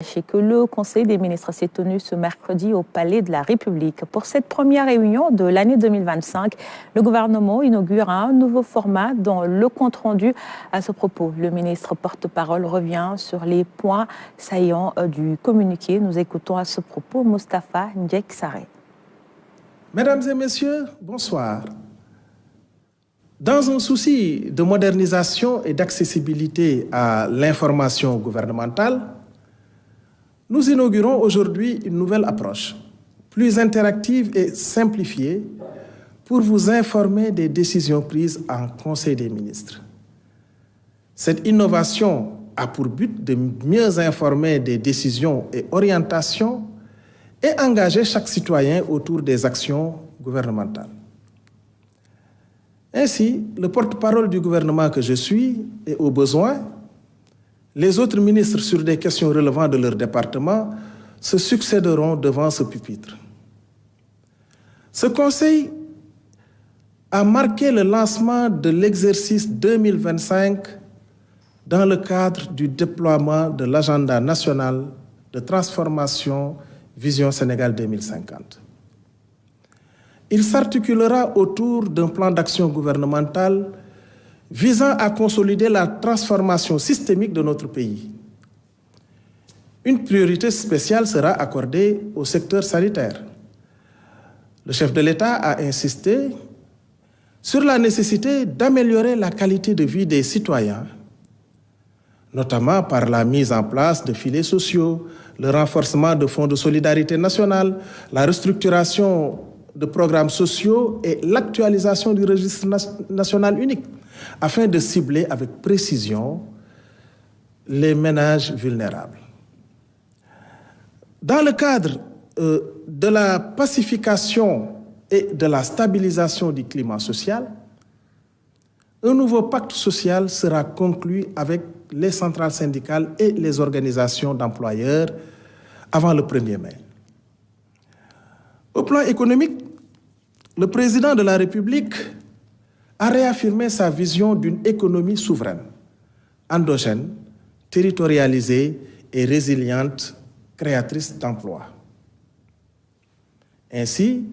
Sachez que le Conseil des ministres s'est tenu ce mercredi au Palais de la République. Pour cette première réunion de l'année 2025, le gouvernement inaugure un nouveau format dans le compte-rendu. À ce propos, le ministre porte-parole revient sur les points saillants du communiqué. Nous écoutons à ce propos Moustapha Ndiaye Sarré. Mesdames et messieurs, bonsoir. Dans un souci de modernisation et d'accessibilité à l'information gouvernementale, nous inaugurons aujourd'hui une nouvelle approche, plus interactive et simplifiée, pour vous informer des décisions prises en Conseil des ministres. Cette innovation a pour but de mieux informer des décisions et orientations et engager chaque citoyen autour des actions gouvernementales. Ainsi, le porte-parole du gouvernement que je suis et au besoin, les autres ministres sur des questions relevant de leur département se succéderont devant ce pupitre. Ce conseil a marqué le lancement de l'exercice 2025 dans le cadre du déploiement de l'agenda national de transformation Vision Sénégal 2050. Il s'articulera autour d'un plan d'action gouvernemental visant à consolider la transformation systémique de notre pays. Une priorité spéciale sera accordée au secteur sanitaire. Le chef de l'État a insisté sur la nécessité d'améliorer la qualité de vie des citoyens, notamment par la mise en place de filets sociaux, le renforcement de fonds de solidarité nationale, la restructuration de programmes sociaux et l'actualisation du registre national unique, afin de cibler avec précision les ménages vulnérables. Dans le cadre de la pacification et de la stabilisation du climat social, un nouveau pacte social sera conclu avec les centrales syndicales et les organisations d'employeurs avant le 1er mai. Au plan économique, le président de la République a réaffirmé sa vision d'une économie souveraine, endogène, territorialisée et résiliente, créatrice d'emplois. Ainsi,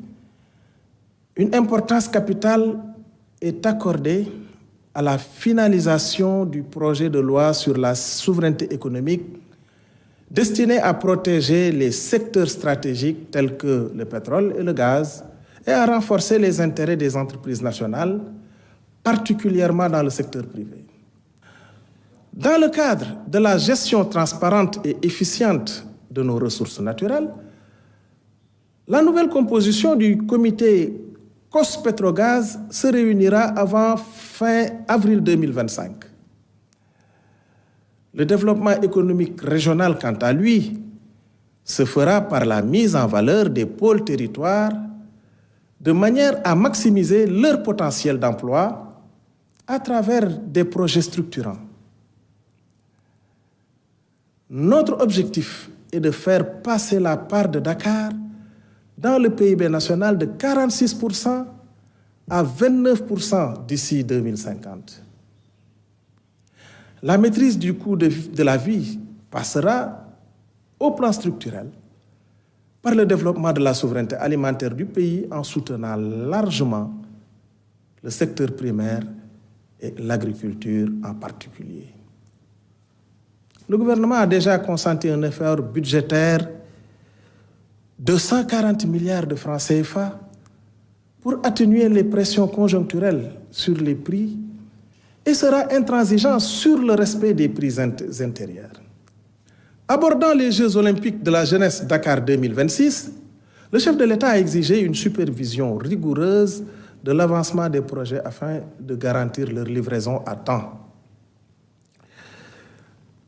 une importance capitale est accordée à la finalisation du projet de loi sur la souveraineté économique destiné à protéger les secteurs stratégiques tels que le pétrole et le gaz et à renforcer les intérêts des entreprises nationales, particulièrement dans le secteur privé. Dans le cadre de la gestion transparente et efficiente de nos ressources naturelles, la nouvelle composition du comité COS-Pétrogaz se réunira avant fin avril 2025. Le développement économique régional, quant à lui, se fera par la mise en valeur des pôles territoires de manière à maximiser leur potentiel d'emploi à travers des projets structurants. Notre objectif est de faire passer la part de Dakar dans le PIB national de 46% à 29% d'ici 2050. La maîtrise du coût de la vie passera au plan structurel par le développement de la souveraineté alimentaire du pays en soutenant largement le secteur primaire et l'agriculture en particulier. Le gouvernement a déjà consenti un effort budgétaire de 140 milliards de francs CFA pour atténuer les pressions conjoncturelles sur les prix et sera intransigeant sur le respect des prix intérieurs. Abordant les Jeux olympiques de la jeunesse Dakar 2026, le chef de l'État a exigé une supervision rigoureuse de l'avancement des projets afin de garantir leur livraison à temps.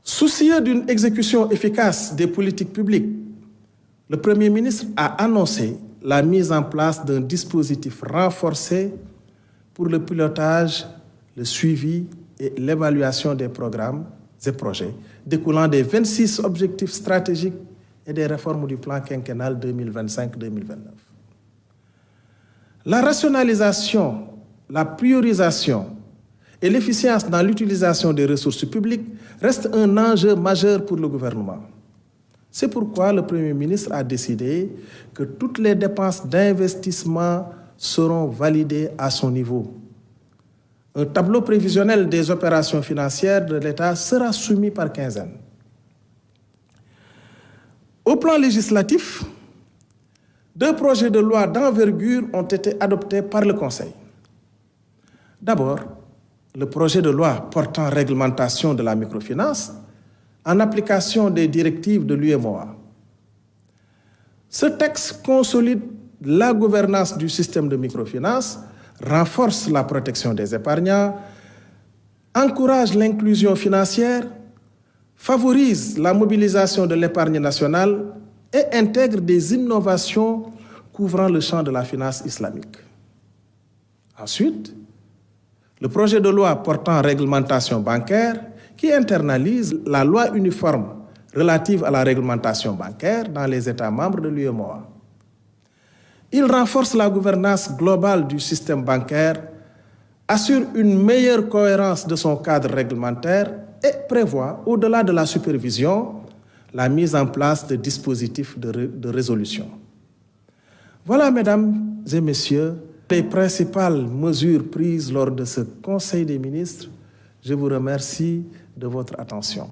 Soucieux d'une exécution efficace des politiques publiques, le Premier ministre a annoncé la mise en place d'un dispositif renforcé pour le pilotage, le suivi et l'évaluation des programmes et projets découlant des 26 objectifs stratégiques et des réformes du plan quinquennal 2025-2029. La rationalisation, la priorisation et l'efficience dans l'utilisation des ressources publiques restent un enjeu majeur pour le gouvernement. C'est pourquoi le Premier ministre a décidé que toutes les dépenses d'investissement seront validées à son niveau. Un tableau prévisionnel des opérations financières de l'État sera soumis par quinzaine. Au plan législatif, 2 projets de loi d'envergure ont été adoptés par le Conseil. D'abord, le projet de loi portant réglementation de la microfinance en application des directives de l'UEMOA. Ce texte consolide la gouvernance du système de microfinance, renforce la protection des épargnants, encourage l'inclusion financière, favorise la mobilisation de l'épargne nationale et intègre des innovations couvrant le champ de la finance islamique. Ensuite, le projet de loi portant réglementation bancaire qui internalise la loi uniforme relative à la réglementation bancaire dans les États membres de l'UEMOA. Il renforce la gouvernance globale du système bancaire, assure une meilleure cohérence de son cadre réglementaire et prévoit, au-delà de la supervision, la mise en place de dispositifs de résolution. Voilà, mesdames et messieurs, les principales mesures prises lors de ce Conseil des ministres. Je vous remercie de votre attention.